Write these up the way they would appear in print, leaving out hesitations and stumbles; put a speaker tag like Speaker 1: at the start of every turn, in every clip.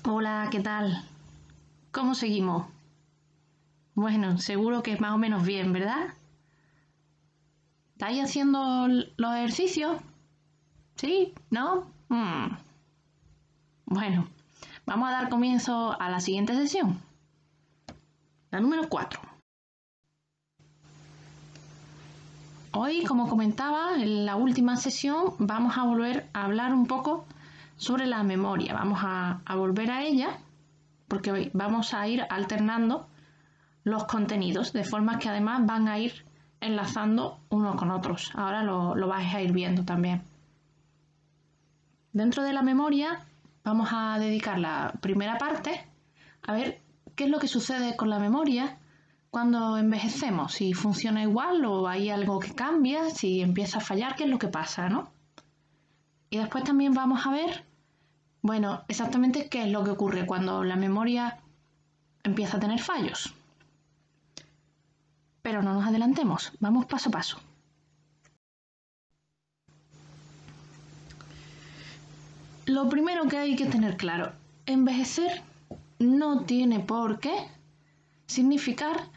Speaker 1: Hola, ¿qué tal? ¿Cómo seguimos? Bueno, seguro que más o menos bien, ¿verdad? ¿Estáis haciendo los ejercicios? ¿Sí? ¿No? Bueno, vamos a dar comienzo a la siguiente sesión, la número 4. Hoy, como comentaba, en la última sesión vamos a volver a hablar un poco sobre la memoria. Vamos a volver a ella porque hoy vamos a ir alternando los contenidos, de forma que además van a ir enlazando unos con otros. Ahora lo vais a ir viendo también. Dentro de la memoria vamos a dedicar la primera parte a ver qué es lo que sucede con la memoria cuando envejecemos, si funciona igual o hay algo que cambia, si empieza a fallar, qué es lo que pasa, ¿no? Y después también vamos a ver, bueno, exactamente qué es lo que ocurre cuando la memoria empieza a tener fallos. Pero no nos adelantemos, vamos paso a paso. Lo primero que hay que tener claro, envejecer no tiene por qué significar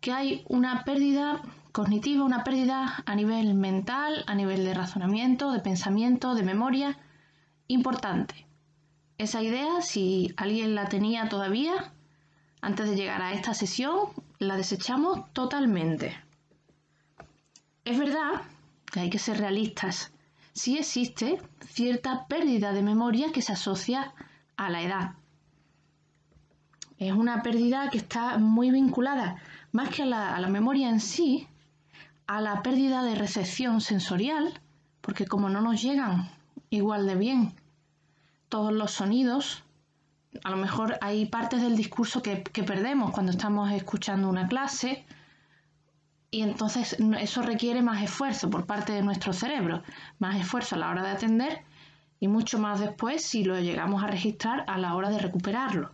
Speaker 1: que hay una pérdida cognitiva, una pérdida a nivel mental, a nivel de razonamiento, de pensamiento, de memoria, importante. Esa idea, si alguien la tenía todavía, antes de llegar a esta sesión, la desechamos totalmente. Es verdad que hay que ser realistas. Sí existe cierta pérdida de memoria que se asocia a la edad. Es una pérdida que está muy vinculada, más que a la memoria en sí, a la pérdida de recepción sensorial, porque como no nos llegan igual de bien todos los sonidos, a lo mejor hay partes del discurso que perdemos cuando estamos escuchando una clase, y entonces eso requiere más esfuerzo por parte de nuestro cerebro, más esfuerzo a la hora de atender y mucho más después si lo llegamos a registrar a la hora de recuperarlo.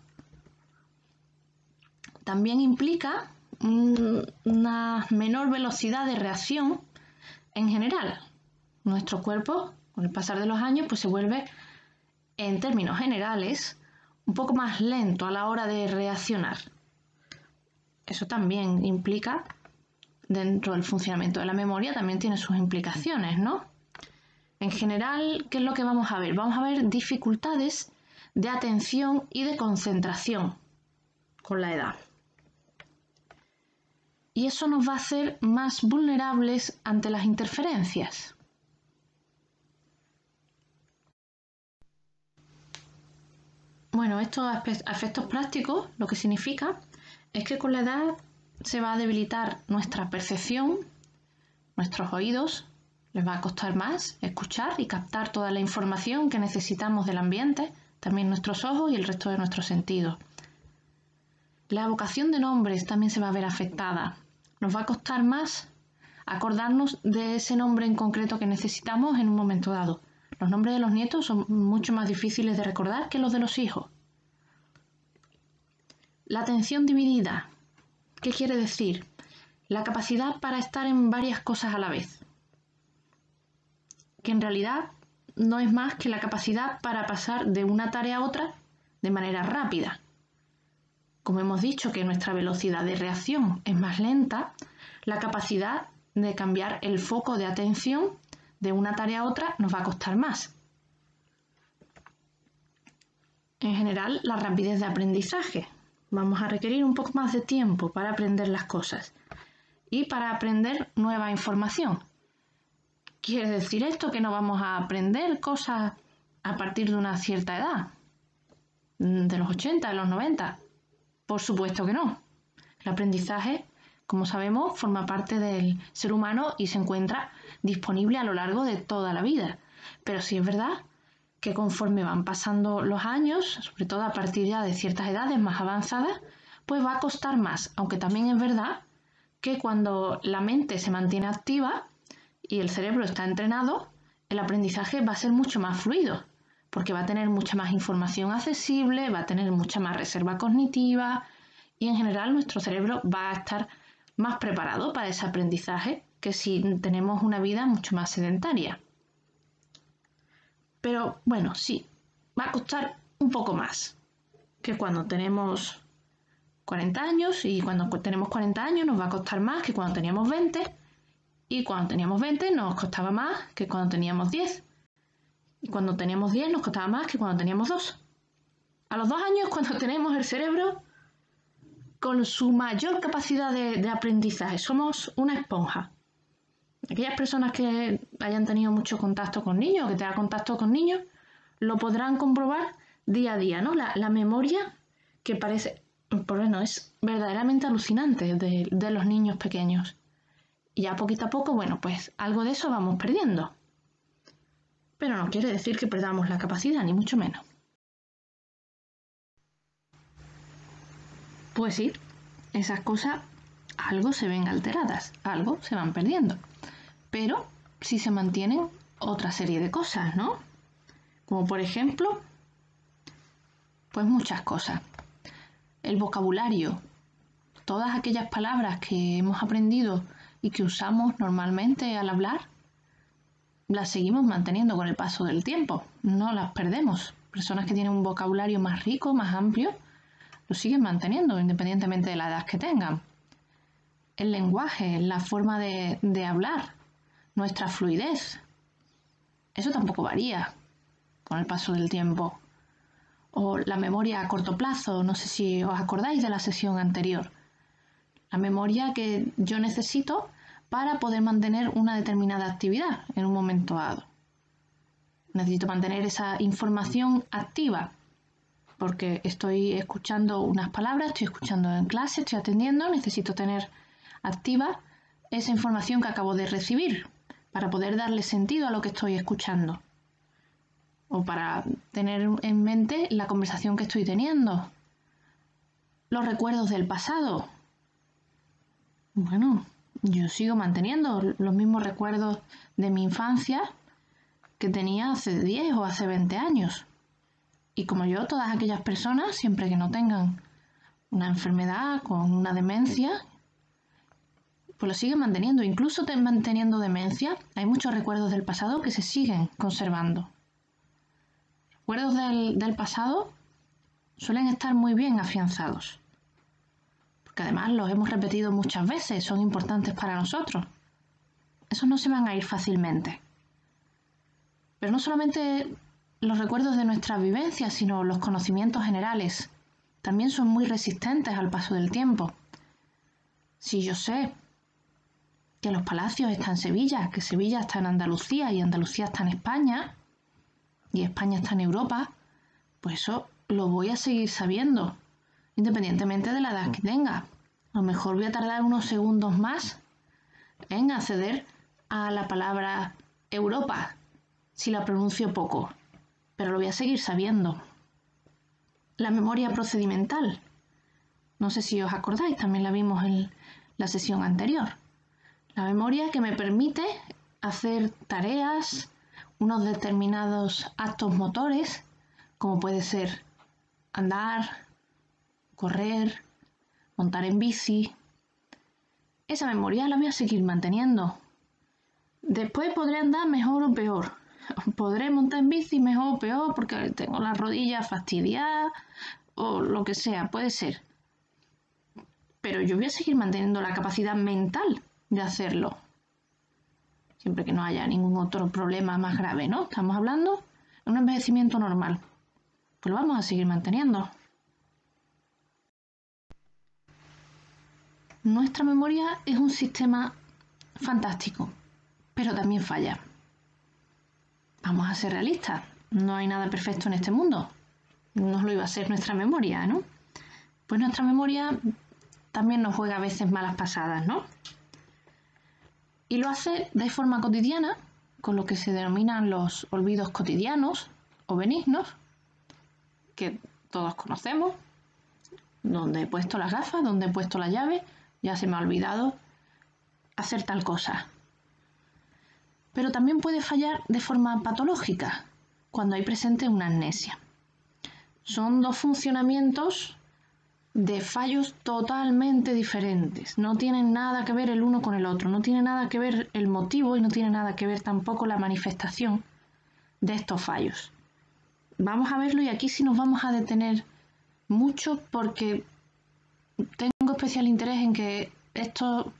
Speaker 1: También implica una menor velocidad de reacción en general. Nuestro cuerpo, con el pasar de los años, pues se vuelve, en términos generales, un poco más lento a la hora de reaccionar. Eso también implica, dentro del funcionamiento de la memoria, también tiene sus implicaciones, ¿no? En general, ¿qué es lo que vamos a ver? Vamos a ver dificultades de atención y de concentración con la edad. Y eso nos va a hacer más vulnerables ante las interferencias. Bueno, estos efectos prácticos lo que significa es que con la edad se va a debilitar nuestra percepción, nuestros oídos, les va a costar más escuchar y captar toda la información que necesitamos del ambiente, también nuestros ojos y el resto de nuestros sentidos. La evocación de nombres también se va a ver afectada. Nos va a costar más acordarnos de ese nombre en concreto que necesitamos en un momento dado. Los nombres de los nietos son mucho más difíciles de recordar que los de los hijos. La atención dividida. ¿Qué quiere decir? La capacidad para estar en varias cosas a la vez. Que en realidad no es más que la capacidad para pasar de una tarea a otra de manera rápida. Como hemos dicho que nuestra velocidad de reacción es más lenta, la capacidad de cambiar el foco de atención de una tarea a otra nos va a costar más. En general, la rapidez de aprendizaje. Vamos a requerir un poco más de tiempo para aprender las cosas y para aprender nueva información. ¿Quiere decir esto que no vamos a aprender cosas a partir de una cierta edad? ¿De los 80, de los 90? Por supuesto que no. El aprendizaje, como sabemos, forma parte del ser humano y se encuentra disponible a lo largo de toda la vida. Pero sí es verdad que conforme van pasando los años, sobre todo a partir ya de ciertas edades más avanzadas, pues va a costar más, aunque también es verdad que cuando la mente se mantiene activa y el cerebro está entrenado, el aprendizaje va a ser mucho más fluido, porque va a tener mucha más información accesible, va a tener mucha más reserva cognitiva y en general nuestro cerebro va a estar más preparado para ese aprendizaje que si tenemos una vida mucho más sedentaria. Pero bueno, sí, va a costar un poco más. que cuando tenemos 40 años, y cuando tenemos 40 años nos va a costar más que cuando teníamos 20, y cuando teníamos 20 nos costaba más que cuando teníamos 10, y cuando teníamos 10 nos costaba más que cuando teníamos 2. A los 2 años, cuando tenemos el cerebro con su mayor capacidad de aprendizaje, somos una esponja. Aquellas personas que hayan tenido mucho contacto con niños, que tengan contacto con niños, lo podrán comprobar día a día, ¿no? La memoria que parece, bueno, es verdaderamente alucinante de los niños pequeños. Y ya poquito a poco, bueno, pues algo de eso vamos perdiendo. Pero no quiere decir que perdamos la capacidad, ni mucho menos. Pues sí, esas cosas algo se ven alteradas, algo se van perdiendo. Pero sí se mantienen otra serie de cosas, ¿no? Como por ejemplo, pues muchas cosas. El vocabulario, todas aquellas palabras que hemos aprendido y que usamos normalmente al hablar, las seguimos manteniendo con el paso del tiempo, no las perdemos. Personas que tienen un vocabulario más rico, más amplio, lo siguen manteniendo independientemente de la edad que tengan. El lenguaje, la forma de hablar, nuestra fluidez, eso tampoco varía con el paso del tiempo. O la memoria a corto plazo, no sé si os acordáis de la sesión anterior. La memoria que yo necesito para poder mantener una determinada actividad en un momento dado. Necesito mantener esa información activa porque estoy escuchando unas palabras, estoy escuchando en clase, estoy atendiendo, necesito tener activa esa información que acabo de recibir para poder darle sentido a lo que estoy escuchando o para tener en mente la conversación que estoy teniendo. Los recuerdos del pasado. Bueno, yo sigo manteniendo los mismos recuerdos de mi infancia que tenía hace 10 o hace 20 años. Y como yo, todas aquellas personas, siempre que no tengan una enfermedad con una demencia, pues lo siguen manteniendo. Incluso manteniendo demencia, hay muchos recuerdos del pasado que se siguen conservando. Recuerdos del pasado suelen estar muy bien afianzados, porque además los hemos repetido muchas veces, son importantes para nosotros. Esos no se van a ir fácilmente. Pero no solamente los recuerdos de nuestras vivencias, sino los conocimientos generales, también son muy resistentes al paso del tiempo. Si yo sé que los palacios están en Sevilla, que Sevilla está en Andalucía y Andalucía está en España, y España está en Europa, pues eso lo voy a seguir sabiendo, independientemente de la edad que tenga. A lo mejor voy a tardar unos segundos más en acceder a la palabra Europa, si la pronuncio poco, pero lo voy a seguir sabiendo. La memoria procedimental. No sé si os acordáis, también la vimos en la sesión anterior. La memoria que me permite hacer tareas, unos determinados actos motores, como puede ser andar, correr, montar en bici. Esa memoria la voy a seguir manteniendo. Después podré andar mejor o peor. Podré montar en bici mejor o peor porque tengo las rodillas fastidiadas o lo que sea, puede ser. Pero yo voy a seguir manteniendo la capacidad mental de hacerlo. Siempre que no haya ningún otro problema más grave, ¿no? Estamos hablando de un envejecimiento normal. Pues lo vamos a seguir manteniendo. Nuestra memoria es un sistema fantástico, pero también falla. Vamos a ser realistas. No hay nada perfecto en este mundo. No lo iba a ser nuestra memoria, ¿no? Pues nuestra memoria también nos juega a veces malas pasadas, ¿no? Y lo hace de forma cotidiana, con lo que se denominan los olvidos cotidianos o benignos, que todos conocemos, donde he puesto las gafas, donde he puesto la llave, ya se me ha olvidado hacer tal cosa. Pero también puede fallar de forma patológica, cuando hay presente una amnesia. Son dos funcionamientos de fallos totalmente diferentes. No tienen nada que ver el uno con el otro, no tiene nada que ver el motivo y no tiene nada que ver tampoco la manifestación de estos fallos. Vamos a verlo y aquí sí nos vamos a detener mucho porque tengo especial interés en que esto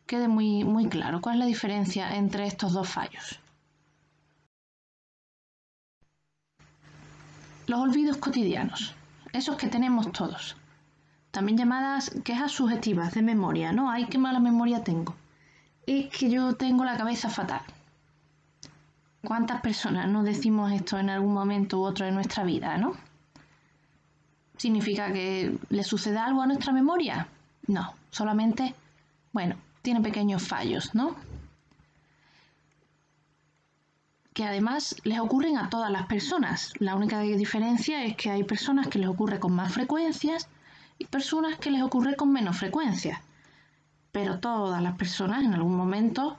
Speaker 1: quede muy, muy claro. ¿Cuál es la diferencia entre estos dos fallos? Los olvidos cotidianos, esos que tenemos todos, también llamadas quejas subjetivas de memoria, ¿no? Ay, qué mala memoria tengo. Es que yo tengo la cabeza fatal. ¿Cuántas personas nos decimos esto en algún momento u otro de nuestra vida, no? ¿Significa que le sucede algo a nuestra memoria? No, solamente, bueno, tiene pequeños fallos, ¿no? Que además les ocurren a todas las personas. La única diferencia es que hay personas que les ocurre con más frecuencias y personas que les ocurre con menos frecuencia. Pero todas las personas en algún momento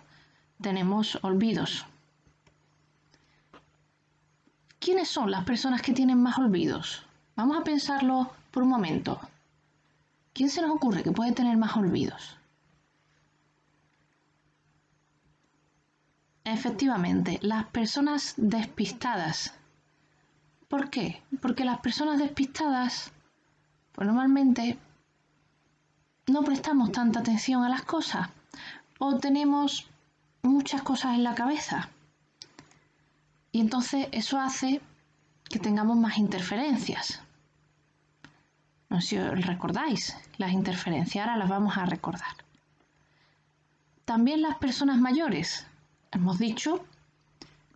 Speaker 1: tenemos olvidos. ¿Quiénes son las personas que tienen más olvidos? Vamos a pensarlo por un momento. ¿Quién se nos ocurre que puede tener más olvidos? Efectivamente, las personas despistadas. ¿Por qué? Porque las personas despistadas, pues normalmente no prestamos tanta atención a las cosas o tenemos muchas cosas en la cabeza. Y entonces eso hace que tengamos más interferencias. No sé si os recordáis las interferencias, ahora las vamos a recordar. También las personas mayores. Hemos dicho,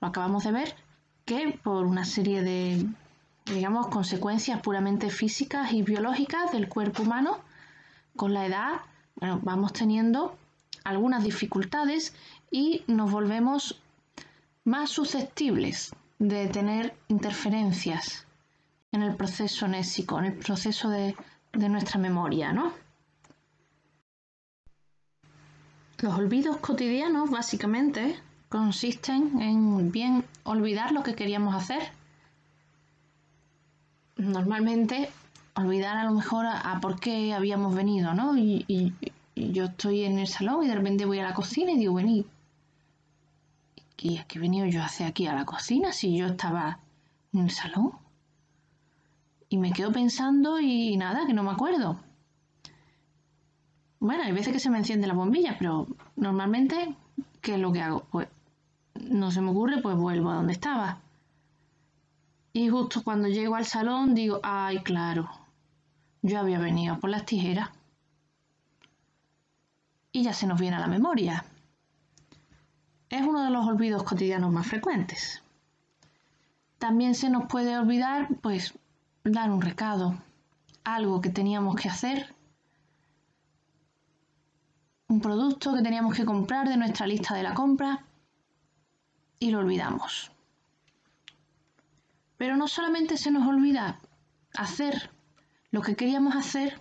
Speaker 1: lo acabamos de ver, que por una serie de, digamos, consecuencias puramente físicas y biológicas del cuerpo humano, con la edad, bueno, vamos teniendo algunas dificultades y nos volvemos más susceptibles de tener interferencias en el proceso nésico, en el proceso de nuestra memoria, ¿no? Los olvidos cotidianos básicamente consisten en bien olvidar lo que queríamos hacer. Normalmente olvidar a lo mejor a por qué habíamos venido, ¿no? Y yo estoy en el salón y de repente voy a la cocina y digo, vení, ¿qué he venido yo a hacer aquí a la cocina si yo estaba en el salón? Y me quedo pensando y nada, que no me acuerdo. Bueno, hay veces que se me enciende la bombilla, pero normalmente, ¿qué es lo que hago? Pues no se me ocurre, pues vuelvo a donde estaba. Y justo cuando llego al salón digo, ay, claro, yo había venido por las tijeras. Y ya se nos viene a la memoria. Es uno de los olvidos cotidianos más frecuentes. También se nos puede olvidar, pues, dar un recado, algo que teníamos que hacer, un producto que teníamos que comprar de nuestra lista de la compra y lo olvidamos. Pero no solamente se nos olvida hacer lo que queríamos hacer,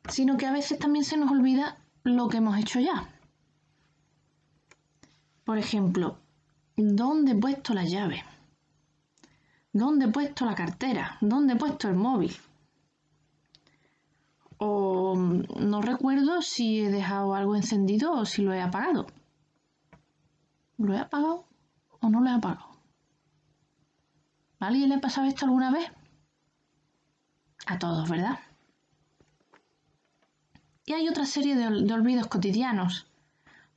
Speaker 1: sino que a veces también se nos olvida lo que hemos hecho ya. Por ejemplo, ¿dónde he puesto la llave? ¿Dónde he puesto la cartera? ¿Dónde he puesto el móvil? O no recuerdo si he dejado algo encendido o si lo he apagado. ¿Lo he apagado o no lo he apagado? ¿A alguien le ha pasado esto alguna vez? A todos, ¿verdad? Y hay otra serie de olvidos cotidianos,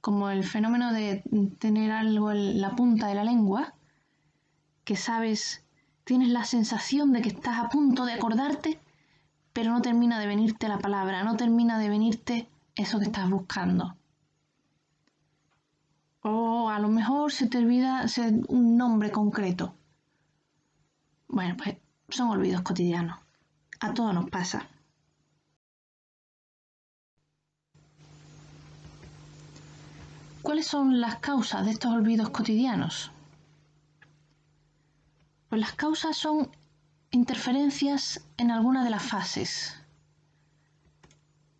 Speaker 1: como el fenómeno de tener algo en la punta de la lengua, que sabes, tienes la sensación de que estás a punto de acordarte, pero no termina de venirte la palabra, no termina de venirte eso que estás buscando. O a lo mejor se te olvida un nombre concreto. Bueno, pues son olvidos cotidianos. A todos nos pasa. ¿Cuáles son las causas de estos olvidos cotidianos? Pues las causas son interferencias en alguna de las fases.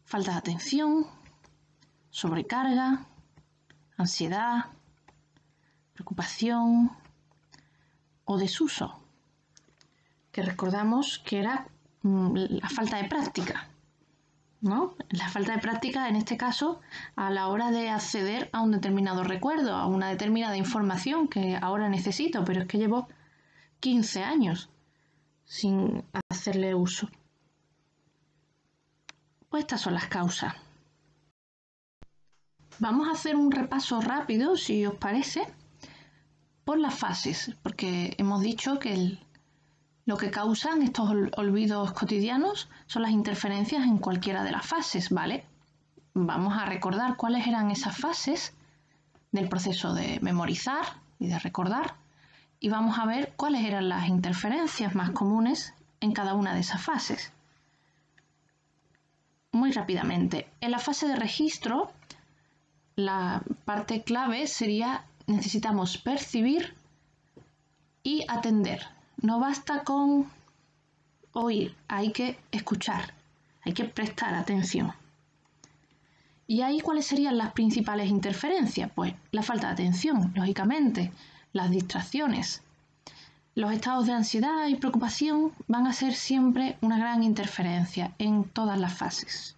Speaker 1: Falta de atención, sobrecarga, ansiedad, preocupación o desuso, que recordamos que era la falta de práctica, ¿no? La falta de práctica en este caso a la hora de acceder a un determinado recuerdo, a una determinada información que ahora necesito, pero es que llevo 15 años sin hacerle uso. Pues estas son las causas. Vamos a hacer un repaso rápido, si os parece, por las fases, porque hemos dicho que lo que causan estos olvidos cotidianos son las interferencias en cualquiera de las fases, ¿vale? Vamos a recordar cuáles eran esas fases del proceso de memorizar y de recordar, y vamos a ver cuáles eran las interferencias más comunes en cada una de esas fases. Muy rápidamente, en la fase de registro, la parte clave sería necesitamos percibir y atender. No basta con oír, hay que escuchar, hay que prestar atención. ¿Y ahí cuáles serían las principales interferencias? Pues la falta de atención, lógicamente, las distracciones. Los estados de ansiedad y preocupación van a ser siempre una gran interferencia en todas las fases.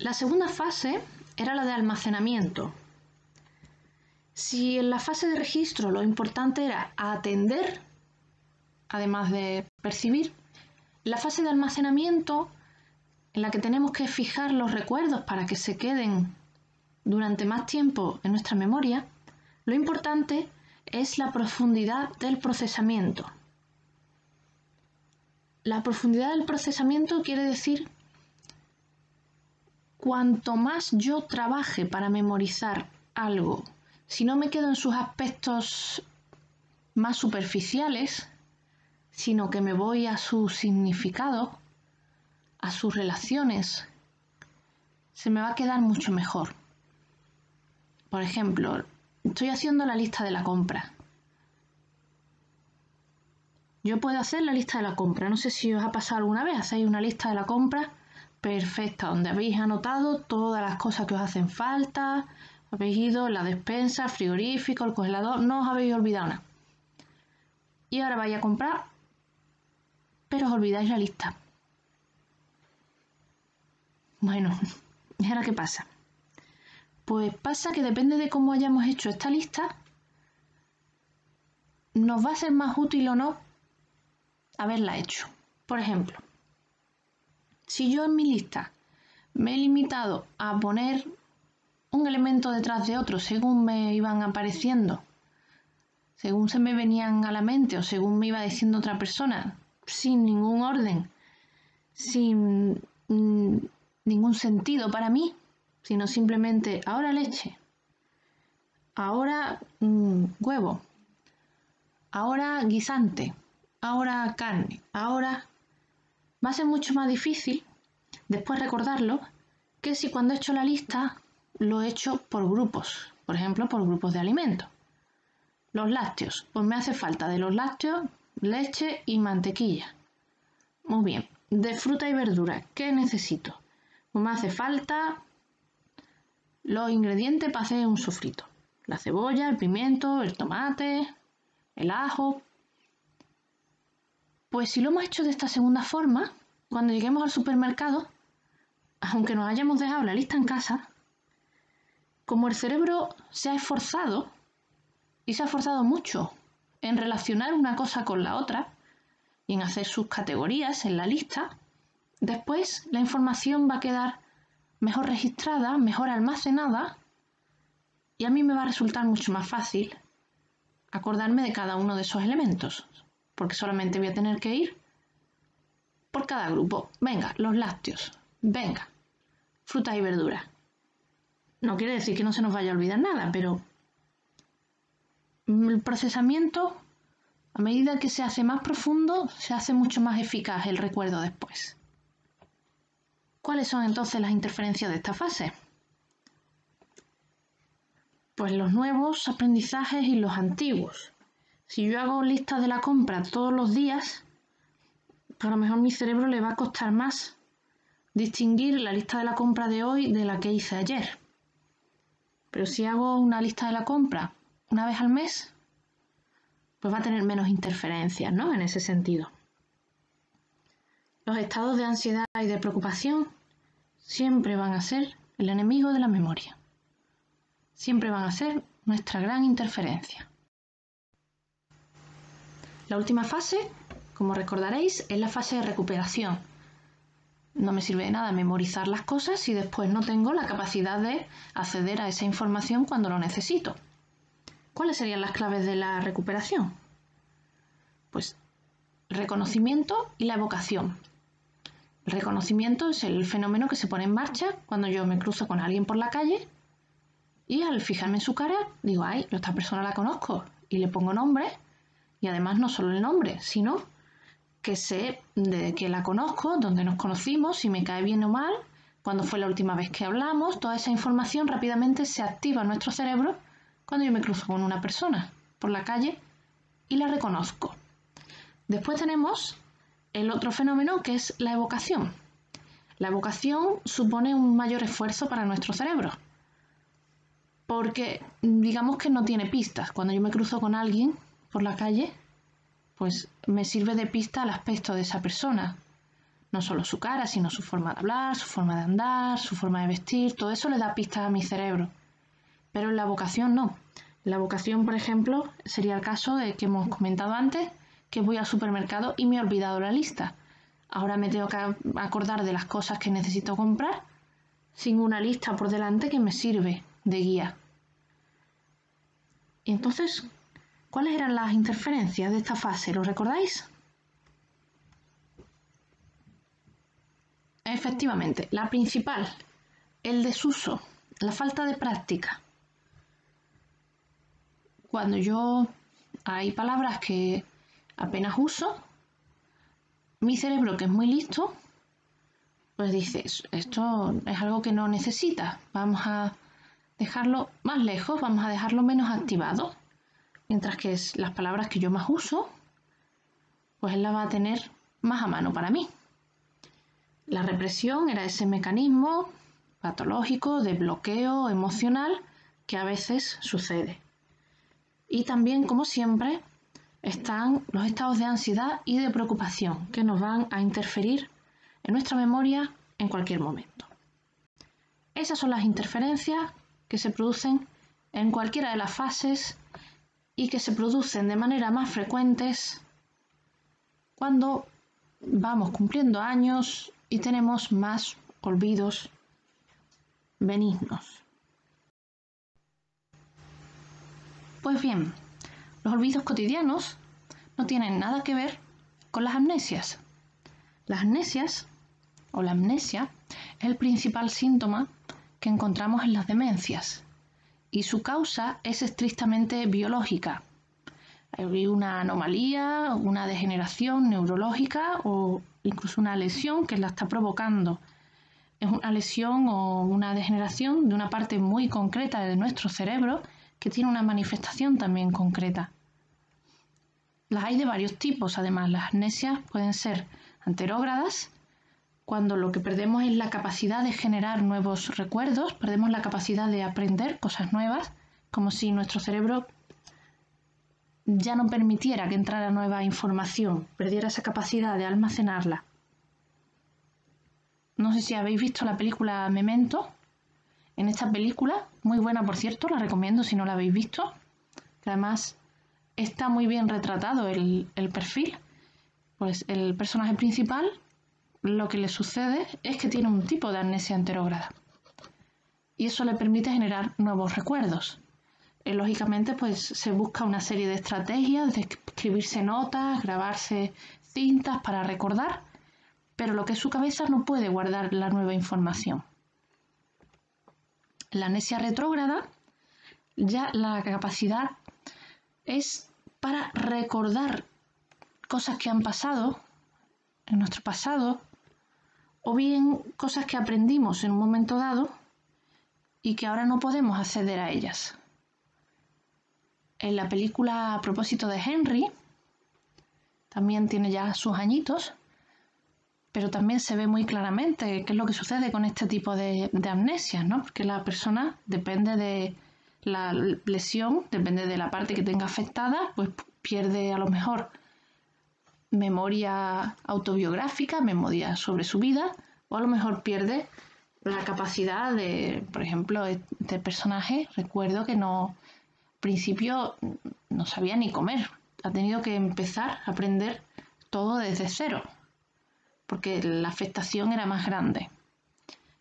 Speaker 1: La segunda fase era la de almacenamiento. Si en la fase de registro lo importante era atender, además de percibir, la fase de almacenamiento, en la que tenemos que fijar los recuerdos para que se queden durante más tiempo en nuestra memoria, lo importante es la profundidad del procesamiento. La profundidad del procesamiento quiere decir cuanto más yo trabaje para memorizar algo, si no me quedo en sus aspectos más superficiales, sino que me voy a su significado, a sus relaciones, se me va a quedar mucho mejor. Por ejemplo, estoy haciendo la lista de la compra. Yo puedo hacer la lista de la compra. No sé si os ha pasado alguna vez. Hacéis una lista de la compra perfecta, donde habéis anotado todas las cosas que os hacen falta, habéis ido en la despensa, frigorífico, el congelador, no os habéis olvidado nada. Y ahora vais a comprar, pero os olvidáis la lista. Bueno, ¿y ahora qué pasa? Pues pasa que depende de cómo hayamos hecho esta lista, nos va a ser más útil o no haberla hecho. Por ejemplo, si yo en mi lista me he limitado a poner un elemento detrás de otro según me iban apareciendo, según se me venían a la mente o según me iba diciendo otra persona, sin ningún orden, sin ningún sentido para mí, sino simplemente ahora leche, ahora huevo, ahora guisante, ahora carne, ahora... Va a ser mucho más difícil después recordarlo que si cuando he hecho la lista lo he hecho por grupos, por ejemplo por grupos de alimentos. Los lácteos, pues me hace falta de los lácteos, leche y mantequilla. Muy bien, de fruta y verdura, ¿qué necesito? Pues me hace falta los ingredientes para hacer un sofrito. La cebolla, el pimiento, el tomate, el ajo. Pues si lo hemos hecho de esta segunda forma, cuando lleguemos al supermercado, aunque nos hayamos dejado la lista en casa, como el cerebro se ha esforzado, y se ha esforzado mucho en relacionar una cosa con la otra y en hacer sus categorías en la lista, después la información va a quedar mejor registrada, mejor almacenada, y a mí me va a resultar mucho más fácil acordarme de cada uno de esos elementos, porque solamente voy a tener que ir por cada grupo. Venga, los lácteos, venga, frutas y verduras. No quiere decir que no se nos vaya a olvidar nada, pero el procesamiento, a medida que se hace más profundo, se hace mucho más eficaz el recuerdo después. ¿Cuáles son entonces las interferencias de esta fase? Pues los nuevos aprendizajes y los antiguos. Si yo hago listas de la compra todos los días, pues a lo mejor a mi cerebro le va a costar más distinguir la lista de la compra de hoy de la que hice ayer. Pero si hago una lista de la compra una vez al mes, pues va a tener menos interferencias, ¿no? En ese sentido. Los estados de ansiedad y de preocupación siempre van a ser el enemigo de la memoria. Siempre van a ser nuestra gran interferencia. La última fase, como recordaréis, es la fase de recuperación. No me sirve de nada memorizar las cosas si después no tengo la capacidad de acceder a esa información cuando lo necesito. ¿Cuáles serían las claves de la recuperación? Pues el reconocimiento y la evocación. El reconocimiento es el fenómeno que se pone en marcha cuando yo me cruzo con alguien por la calle y al fijarme en su cara digo, ay, esta persona la conozco, y le pongo nombre, y además no solo el nombre, sino que sé de que la conozco, dónde nos conocimos, si me cae bien o mal, cuándo fue la última vez que hablamos. Toda esa información rápidamente se activa en nuestro cerebro cuando yo me cruzo con una persona por la calle y la reconozco. Después tenemos el otro fenómeno, que es la evocación. La evocación supone un mayor esfuerzo para nuestro cerebro, porque digamos que no tiene pistas. Cuando yo me cruzo con alguien por la calle, pues me sirve de pista el aspecto de esa persona. No solo su cara, sino su forma de hablar, su forma de andar, su forma de vestir, todo eso le da pistas a mi cerebro. Pero en la evocación no. En la evocación, por ejemplo, sería el caso de que hemos comentado antes, que voy al supermercado y me he olvidado la lista. Ahora me tengo que acordar de las cosas que necesito comprar sin una lista por delante que me sirve de guía. Y entonces, ¿cuáles eran las interferencias de esta fase? ¿Lo recordáis? Efectivamente, la principal, el desuso, la falta de práctica. Cuando hay palabras que apenas uso, mi cerebro, que es muy listo, pues dice, esto es algo que no necesita, vamos a dejarlo más lejos, vamos a dejarlo menos activado. Mientras que las palabras que yo más uso, pues él las va a tener más a mano para mí. La represión era ese mecanismo patológico de bloqueo emocional que a veces sucede. Y también, como siempre, están los estados de ansiedad y de preocupación que nos van a interferir en nuestra memoria en cualquier momento. Esas son las interferencias que se producen en cualquiera de las fases y que se producen de manera más frecuentes cuando vamos cumpliendo años y tenemos más olvidos benignos. Pues bien, los olvidos cotidianos no tienen nada que ver con las amnesias. Las amnesias o la amnesia es el principal síntoma que encontramos en las demencias y su causa es estrictamente biológica. Hay una anomalía, una degeneración neurológica o incluso una lesión que la está provocando. Es una lesión o una degeneración de una parte muy concreta de nuestro cerebro que tiene una manifestación también concreta. Las hay de varios tipos, además. Las amnesias pueden ser anterógradas, cuando lo que perdemos es la capacidad de generar nuevos recuerdos, perdemos la capacidad de aprender cosas nuevas, como si nuestro cerebro ya no permitiera que entrara nueva información, perdiera esa capacidad de almacenarla. No sé si habéis visto la película Memento. En esta película, muy buena por cierto, la recomiendo si no la habéis visto, que además está muy bien retratado el perfil. Pues el personaje principal, lo que le sucede es que tiene un tipo de amnesia anterógrada y eso le permite generar nuevos recuerdos. Lógicamente, pues se busca una serie de estrategias de escribirse notas, grabarse cintas para recordar, pero lo que es su cabeza no puede guardar la nueva información. La amnesia retrógrada, ya la capacidad es para recordar cosas que han pasado en nuestro pasado o bien cosas que aprendimos en un momento dado y que ahora no podemos acceder a ellas. En la película A propósito de Henry, también tiene ya sus añitos, pero también se ve muy claramente qué es lo que sucede con este tipo de amnesias, ¿no? Porque la persona, depende de la lesión, depende de la parte que tenga afectada, pues pierde a lo mejor memoria autobiográfica, memoria sobre su vida, o a lo mejor pierde la capacidad de, por ejemplo, este personaje, recuerdo que al principio no sabía ni comer, ha tenido que empezar a aprender todo desde cero, porque la afectación era más grande.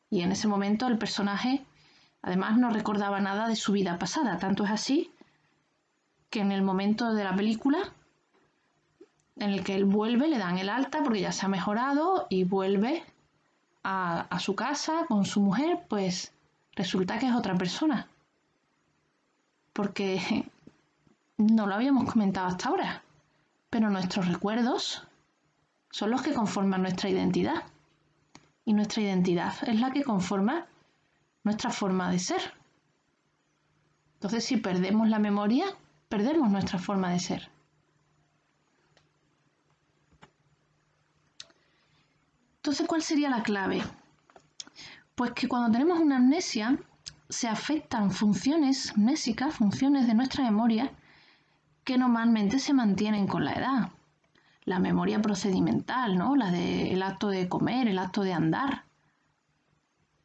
Speaker 1: Y en ese momento el personaje además no recordaba nada de su vida pasada. Tanto es así que en el momento de la película en el que él vuelve, le dan el alta porque ya se ha mejorado y vuelve a su casa con su mujer, pues resulta que es otra persona. Porque no lo habíamos comentado hasta ahora, pero nuestros recuerdos son los que conforman nuestra identidad. Y nuestra identidad es la que conforma nuestra forma de ser. Entonces, si perdemos la memoria, perdemos nuestra forma de ser. Entonces, ¿cuál sería la clave? Pues que cuando tenemos una amnesia, se afectan funciones amnésicas, funciones de nuestra memoria, que normalmente se mantienen con la edad. La memoria procedimental, ¿no? La del acto de comer, el acto de andar,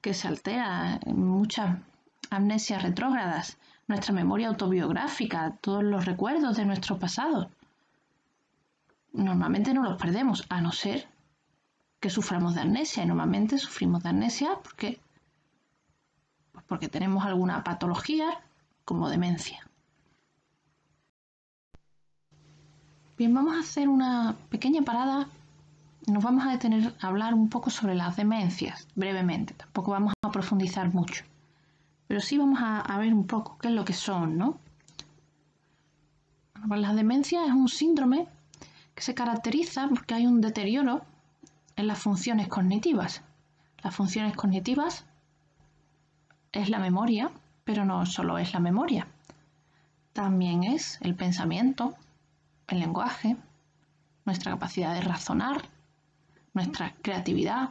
Speaker 1: que se altera en muchas amnesias retrógradas. Nuestra memoria autobiográfica, todos los recuerdos de nuestro pasado. Normalmente no los perdemos, a no ser que suframos de amnesia. Y normalmente sufrimos de amnesia porque tenemos alguna patología como demencia. Bien, vamos a hacer una pequeña parada. Nos vamos a detener a hablar un poco sobre las demencias, brevemente. Tampoco vamos a profundizar mucho. Pero sí vamos a ver un poco qué es lo que son, ¿no? Pues la demencia es un síndrome que se caracteriza porque hay un deterioro en las funciones cognitivas. Las funciones cognitivas es la memoria, pero no solo es la memoria. También es el pensamiento, el lenguaje, nuestra capacidad de razonar, nuestra creatividad,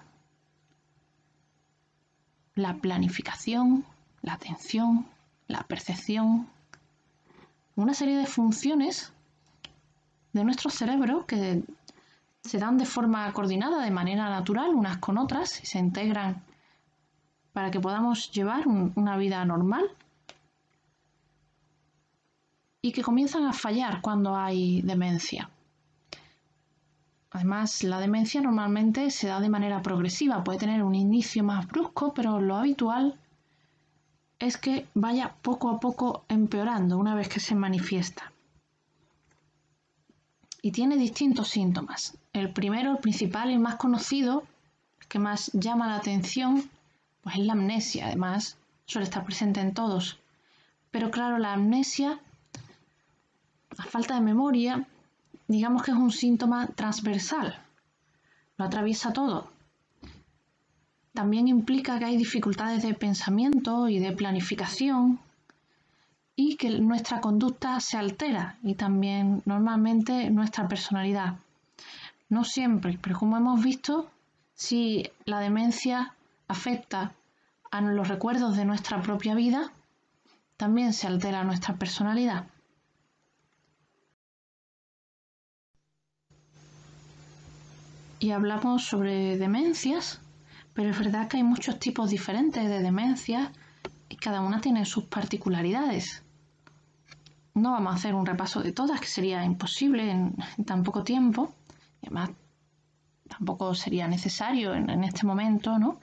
Speaker 1: la planificación, la atención, la percepción, una serie de funciones de nuestro cerebro que se dan de forma coordinada, de manera natural, unas con otras, y se integran para que podamos llevar una vida normal, y que comienzan a fallar cuando hay demencia. Además, la demencia normalmente se da de manera progresiva, puede tener un inicio más brusco, pero lo habitual es que vaya poco a poco empeorando una vez que se manifiesta. Y tiene distintos síntomas. El primero, el principal, el más conocido, el que más llama la atención, pues es la amnesia. Además, suele estar presente en todos. Pero claro, la amnesia, la falta de memoria, digamos que es un síntoma transversal. Lo atraviesa todo. También implica que hay dificultades de pensamiento y de planificación y que nuestra conducta se altera y también normalmente nuestra personalidad. No siempre, pero como hemos visto, si la demencia afecta a los recuerdos de nuestra propia vida, también se altera nuestra personalidad. Y hablamos sobre demencias, pero es verdad que hay muchos tipos diferentes de demencias y cada una tiene sus particularidades. No vamos a hacer un repaso de todas, que sería imposible en tan poco tiempo, y además tampoco sería necesario en este momento, ¿no?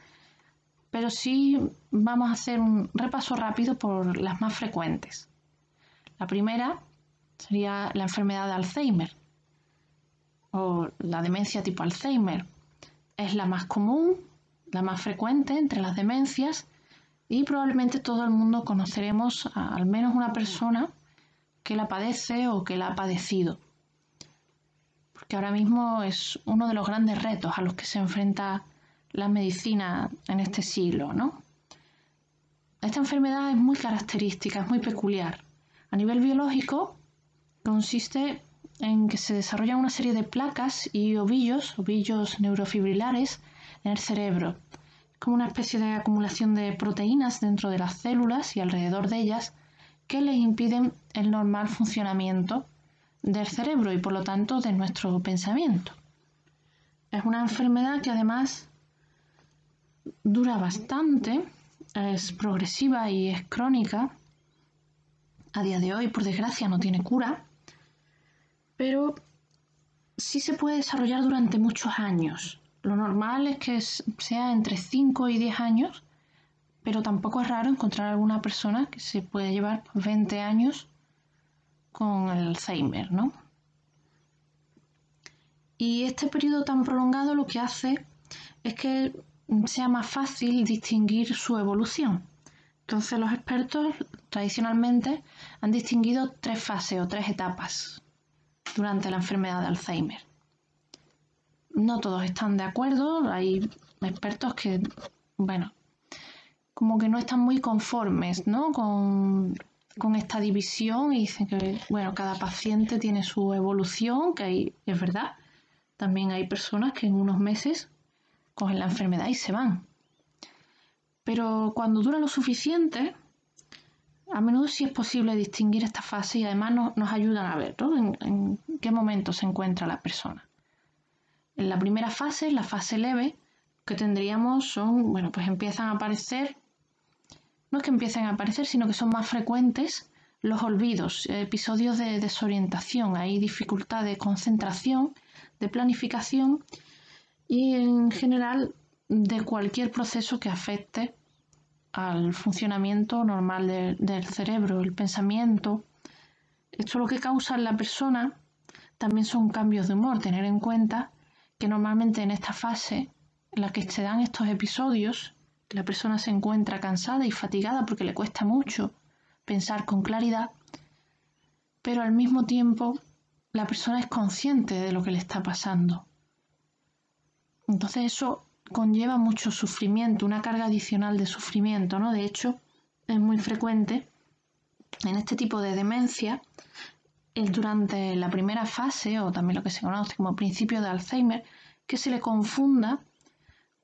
Speaker 1: Pero sí vamos a hacer un repaso rápido por las más frecuentes. La primera sería la enfermedad de Alzheimer o la demencia tipo Alzheimer. Es la más común, la más frecuente entre las demencias y probablemente todo el mundo conoceremos a al menos una persona que la padece o que la ha padecido. Porque ahora mismo es uno de los grandes retos a los que se enfrenta la medicina en este siglo, ¿no? Esta enfermedad es muy característica, es muy peculiar. A nivel biológico, consiste en que se desarrollan una serie de placas y ovillos neurofibrilares en el cerebro. Es como una especie de acumulación de proteínas dentro de las células y alrededor de ellas que les impiden el normal funcionamiento del cerebro y por lo tanto de nuestro pensamiento. Es una enfermedad que además dura bastante, es progresiva y es crónica. A día de hoy, por desgracia, no tiene cura, pero sí se puede desarrollar durante muchos años. Lo normal es que sea entre 5 y 10 años, pero tampoco es raro encontrar alguna persona que se puede llevar 20 años con el Alzheimer, ¿no? Y este periodo tan prolongado lo que hace es que sea más fácil distinguir su evolución. Entonces los expertos tradicionalmente han distinguido 3 fases o 3 etapas durante la enfermedad de Alzheimer. No todos están de acuerdo, hay expertos que, bueno, como que no están muy conformes, ¿no? con esta división y dicen que, bueno, cada paciente tiene su evolución, que es verdad. También hay personas que en unos meses cogen la enfermedad y se van. Pero cuando dura lo suficiente, a menudo sí es posible distinguir esta fase y además nos ayudan a ver, ¿no? en qué momento se encuentra la persona. En la primera fase, la fase leve, que tendríamos son, bueno, pues empiezan a aparecer, no es que empiecen a aparecer, sino que son más frecuentes los olvidos, episodios de desorientación, hay dificultad de concentración, de planificación y en general de cualquier proceso que afecte al funcionamiento normal del cerebro, el pensamiento. Esto lo que causa en la persona también son cambios de humor, tener en cuenta que normalmente en esta fase en la que se dan estos episodios, la persona se encuentra cansada y fatigada porque le cuesta mucho pensar con claridad, pero al mismo tiempo la persona es consciente de lo que le está pasando. Entonces eso conlleva mucho sufrimiento, una carga adicional de sufrimiento, ¿no? De hecho, es muy frecuente en este tipo de demencia, durante la primera fase, o también lo que se conoce como principio de Alzheimer, que se le confunda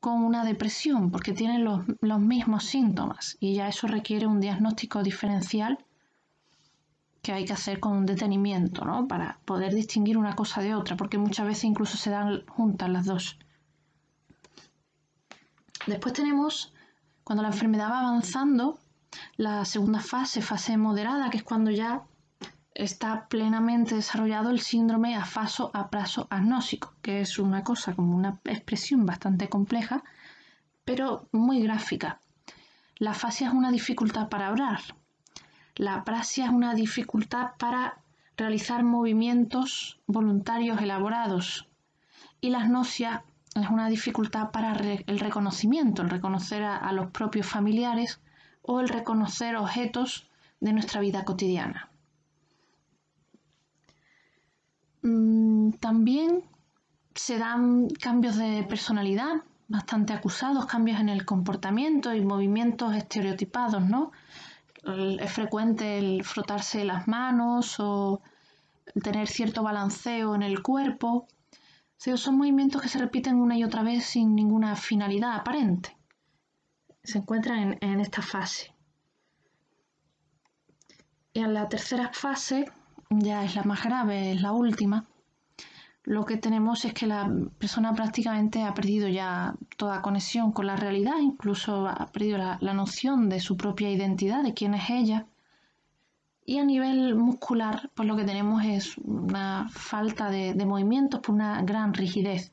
Speaker 1: con una depresión, porque tienen los mismos síntomas y ya eso requiere un diagnóstico diferencial que hay que hacer con detenimiento, ¿no? Para poder distinguir una cosa de otra, porque muchas veces incluso se dan juntas las dos. Después tenemos, cuando la enfermedad va avanzando, la segunda fase, fase moderada, que es cuando ya está plenamente desarrollado el síndrome afaso-apraso-agnósico, que es una cosa como una expresión bastante compleja, pero muy gráfica. La afasia es una dificultad para hablar. La aprasia es una dificultad para realizar movimientos voluntarios elaborados. Y la agnosia es una dificultad para el reconocimiento, el reconocer a los propios familiares o el reconocer objetos de nuestra vida cotidiana. También se dan cambios de personalidad bastante acusados, cambios en el comportamiento y movimientos estereotipados, ¿no? Es frecuente el frotarse las manos o tener cierto balanceo en el cuerpo. Son movimientos que se repiten una y otra vez sin ninguna finalidad aparente. Se encuentran en esta fase. Y en la tercera fase, ya es la más grave, es la última, lo que tenemos es que la persona prácticamente ha perdido ya toda conexión con la realidad, incluso ha perdido la noción de su propia identidad, de quién es ella. Y a nivel muscular, pues lo que tenemos es una falta de movimientos por una gran rigidez.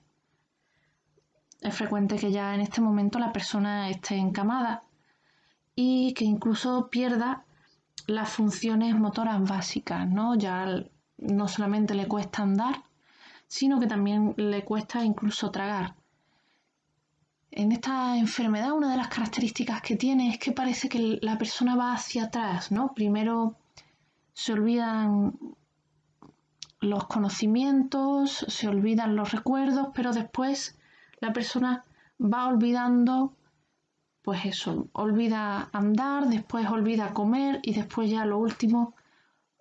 Speaker 1: Es frecuente que ya en este momento la persona esté encamada y que incluso pierda las funciones motoras básicas, ¿no? Ya no solamente le cuesta andar, sino que también le cuesta incluso tragar. En esta enfermedad una de las características que tiene es que parece que la persona va hacia atrás, ¿no? Primero se olvidan los conocimientos, se olvidan los recuerdos, pero después la persona va olvidando, pues eso, olvida andar, después olvida comer y después ya lo último,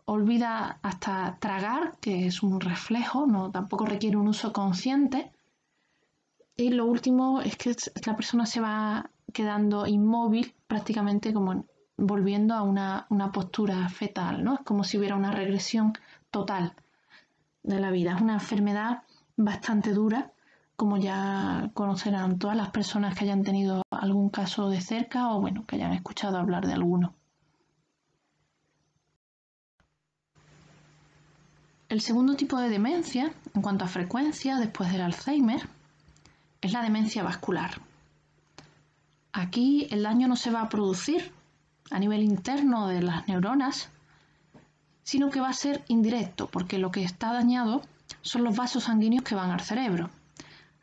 Speaker 1: olvida hasta tragar, que es un reflejo, no, tampoco requiere un uso consciente. Y lo último es que la persona se va quedando inmóvil, prácticamente como volviendo a una postura fetal, ¿no? Es como si hubiera una regresión total de la vida. Es una enfermedad bastante dura, como ya conocerán todas las personas que hayan tenido algún caso de cerca o bueno, que hayan escuchado hablar de alguno. El segundo tipo de demencia, en cuanto a frecuencia después del Alzheimer, es la demencia vascular. Aquí el daño no se va a producir a nivel interno de las neuronas, sino que va a ser indirecto, porque lo que está dañado son los vasos sanguíneos que van al cerebro.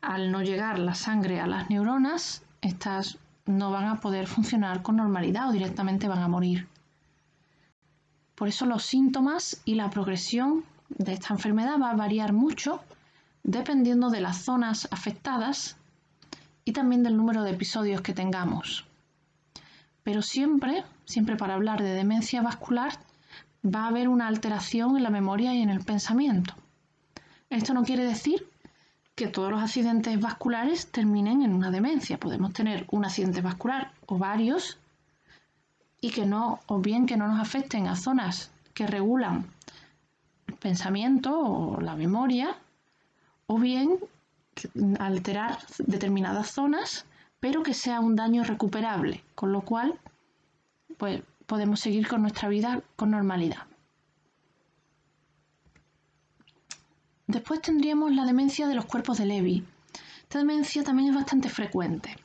Speaker 1: Al no llegar la sangre a las neuronas, estas no van a poder funcionar con normalidad o directamente van a morir. Por eso los síntomas y la progresión de esta enfermedad va a variar mucho dependiendo de las zonas afectadas y también del número de episodios que tengamos. Pero siempre para hablar de demencia vascular va a haber una alteración en la memoria y en el pensamiento. Esto no quiere decir que todos los accidentes vasculares terminen en una demencia. Podemos tener un accidente vascular o varios y que no nos afecten a zonas que regulan el pensamiento o la memoria, o bien alterar determinadas zonas, pero que sea un daño recuperable, con lo cual pues, podemos seguir con nuestra vida con normalidad. Después tendríamos la demencia de los cuerpos de Lewy. Esta demencia también es bastante frecuente.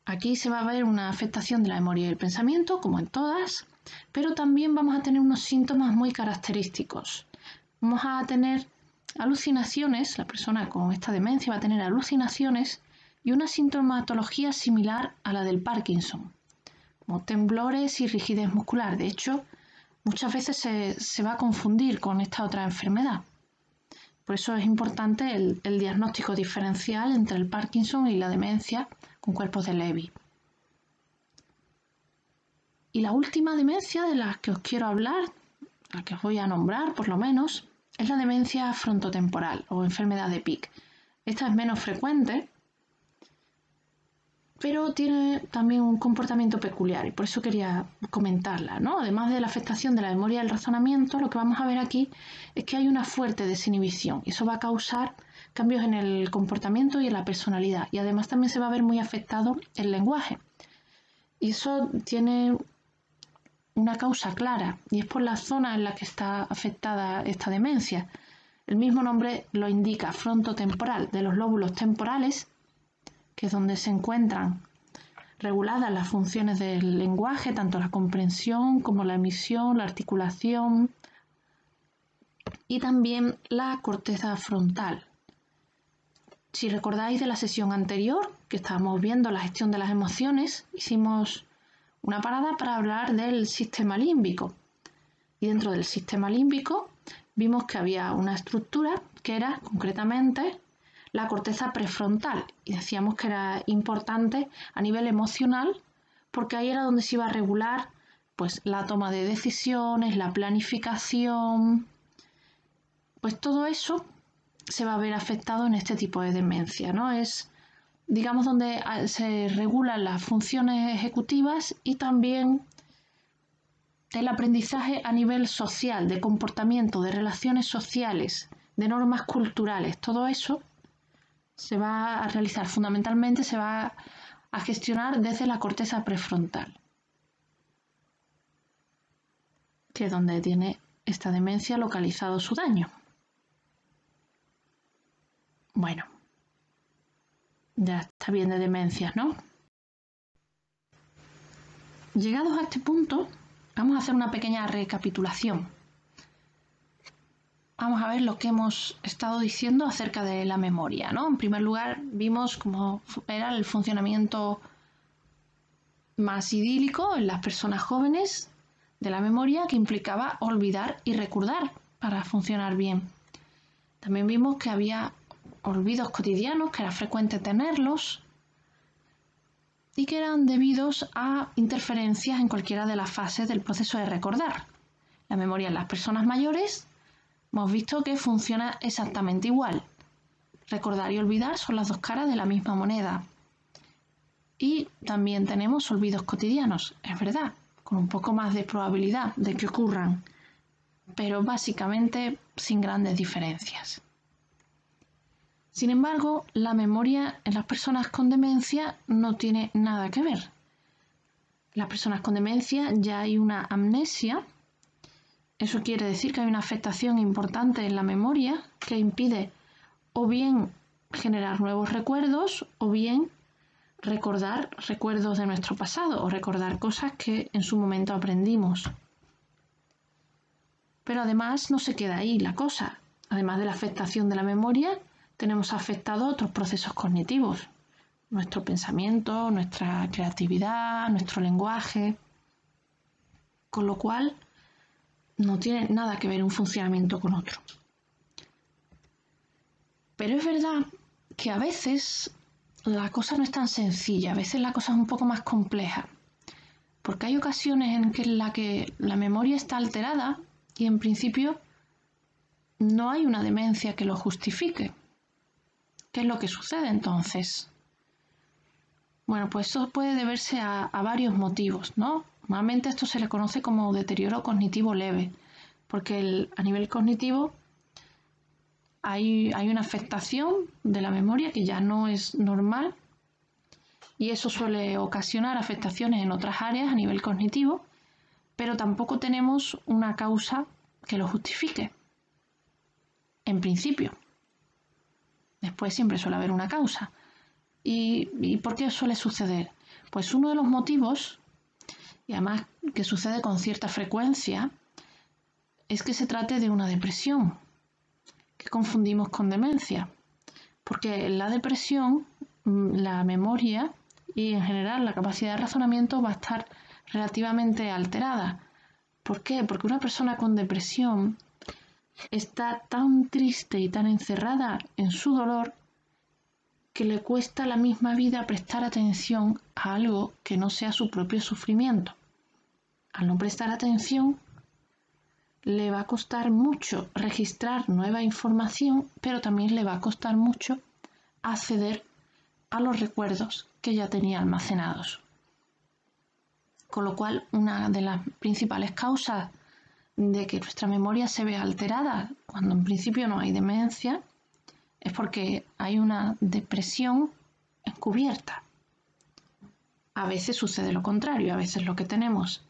Speaker 1: Aquí se va a ver una afectación de la memoria y el pensamiento, como en todas, pero también vamos a tener unos síntomas muy característicos. Vamos a tener alucinaciones, la persona con esta demencia va a tener alucinaciones y una sintomatología similar a la del Parkinson, como temblores y rigidez muscular. De hecho, muchas veces se va a confundir con esta otra enfermedad. Por eso es importante el diagnóstico diferencial entre el Parkinson y la demencia con cuerpos de Lewy. Y la última demencia de la que os quiero hablar, la que os voy a nombrar por lo menos, es la demencia frontotemporal o enfermedad de Pick. Esta es menos frecuente, pero tiene también un comportamiento peculiar y por eso quería comentarla, ¿no? Además de la afectación de la memoria y el razonamiento, lo que vamos a ver aquí es que hay una fuerte desinhibición y eso va a causar cambios en el comportamiento y en la personalidad, y además también se va a ver muy afectado el lenguaje. Y eso tiene una causa clara y es por la zona en la que está afectada esta demencia. El mismo nombre lo indica, frontotemporal, de los lóbulos temporales, que es donde se encuentran reguladas las funciones del lenguaje, tanto la comprensión como la emisión, la articulación, y también la corteza frontal. Si recordáis de la sesión anterior, que estábamos viendo la gestión de las emociones, hicimos una parada para hablar del sistema límbico. Y dentro del sistema límbico vimos que había una estructura que era concretamente la corteza prefrontal. Y decíamos que era importante a nivel emocional porque ahí era donde se iba a regular pues, la toma de decisiones, la planificación. Pues todo eso se va a ver afectado en este tipo de demencia, ¿no? Es, digamos, donde se regulan las funciones ejecutivas y también el aprendizaje a nivel social, de comportamiento, de relaciones sociales, de normas culturales. Todo eso se va a realizar fundamentalmente, se va a gestionar desde la corteza prefrontal, que es donde tiene esta demencia localizado su daño. Bueno, ya está bien de demencias, ¿no? Llegados a este punto, vamos a hacer una pequeña recapitulación. Vamos a ver lo que hemos estado diciendo acerca de la memoria, ¿no? En primer lugar, vimos cómo era el funcionamiento más idílico en las personas jóvenes de la memoria, que implicaba olvidar y recordar para funcionar bien. También vimos que había olvidos cotidianos, que era frecuente tenerlos, y que eran debidos a interferencias en cualquiera de las fases del proceso de recordar. La memoria en las personas mayores hemos visto que funciona exactamente igual. Recordar y olvidar son las dos caras de la misma moneda. Y también tenemos olvidos cotidianos, es verdad, con un poco más de probabilidad de que ocurran, pero básicamente sin grandes diferencias. Sin embargo, la memoria en las personas con demencia no tiene nada que ver. En las personas con demencia ya hay una amnesia, Eso quiere decir que hay una afectación importante en la memoria que impide o bien generar nuevos recuerdos o bien recordar recuerdos de nuestro pasado o recordar cosas que en su momento aprendimos. Pero además no se queda ahí la cosa. Además de la afectación de la memoria, tenemos afectados otros procesos cognitivos. Nuestro pensamiento, nuestra creatividad, nuestro lenguaje. Con lo cual, no tiene nada que ver un funcionamiento con otro. Pero es verdad que a veces la cosa no es tan sencilla, a veces la cosa es un poco más compleja. Porque hay ocasiones en las que la memoria está alterada y en principio no hay una demencia que lo justifique. ¿Qué es lo que sucede entonces? Bueno, pues eso puede deberse a varios motivos, ¿no? Normalmente esto se le conoce como deterioro cognitivo leve, porque a nivel cognitivo hay una afectación de la memoria que ya no es normal y eso suele ocasionar afectaciones en otras áreas a nivel cognitivo, pero tampoco tenemos una causa que lo justifique, en principio. Después siempre suele haber una causa. ¿Y por qué suele suceder? Pues uno de los motivos, y además que sucede con cierta frecuencia, es que se trate de una depresión, que confundimos con demencia. Porque en la depresión, la memoria y en general la capacidad de razonamiento va a estar relativamente alterada. ¿Por qué? Porque una persona con depresión está tan triste y tan encerrada en su dolor que le cuesta la misma vida prestar atención a algo que no sea su propio sufrimiento. Al no prestar atención, le va a costar mucho registrar nueva información, pero también le va a costar mucho acceder a los recuerdos que ya tenía almacenados. Con lo cual, una de las principales causas de que nuestra memoria se vea alterada cuando en principio no hay demencia es porque hay una depresión encubierta. A veces sucede lo contrario, a veces lo que tenemos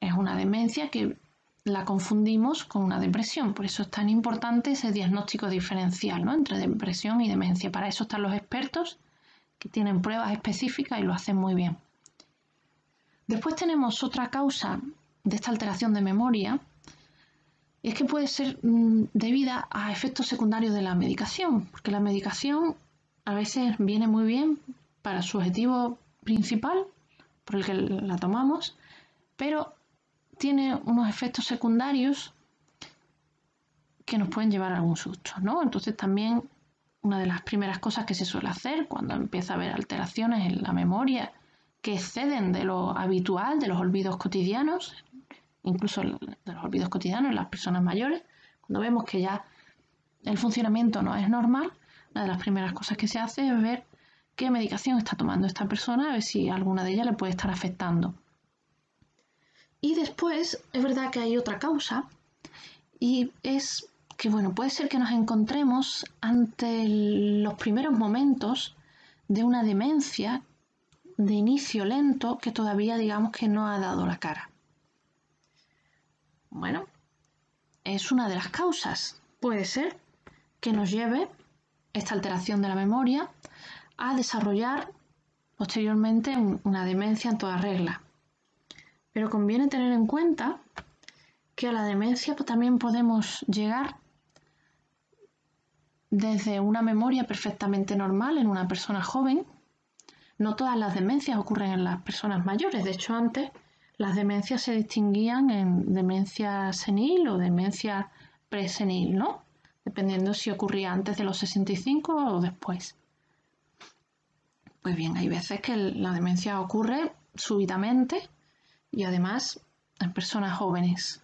Speaker 1: es una demencia que la confundimos con una depresión. Por eso es tan importante ese diagnóstico diferencial, ¿no?, entre depresión y demencia. Para eso están los expertos que tienen pruebas específicas y lo hacen muy bien. Después tenemos otra causa de esta alteración de memoria, y es que puede ser debida a efectos secundarios de la medicación, porque la medicación a veces viene muy bien para su objetivo principal, por el que la tomamos, pero tiene unos efectos secundarios que nos pueden llevar a algún susto, ¿no? Entonces también una de las primeras cosas que se suele hacer cuando empieza a haber alteraciones en la memoria que exceden de lo habitual, de los olvidos cotidianos, incluso de los olvidos cotidianos en las personas mayores, cuando vemos que ya el funcionamiento no es normal, una de las primeras cosas que se hace es ver qué medicación está tomando esta persona, a ver si alguna de ellas le puede estar afectando. Y después es verdad que hay otra causa, y es que, bueno, puede ser que nos encontremos ante los primeros momentos de una demencia de inicio lento que todavía digamos que no ha dado la cara. Bueno, es una de las causas. Puede ser que nos lleve esta alteración de la memoria a desarrollar posteriormente una demencia en toda regla. Pero conviene tener en cuenta que a la demencia también podemos llegar desde una memoria perfectamente normal en una persona joven. No todas las demencias ocurren en las personas mayores. De hecho, antes las demencias se distinguían en demencia senil o demencia presenil, ¿no?, dependiendo si ocurría antes de los 65 o después. Pues bien, hay veces que la demencia ocurre súbitamente y además en personas jóvenes.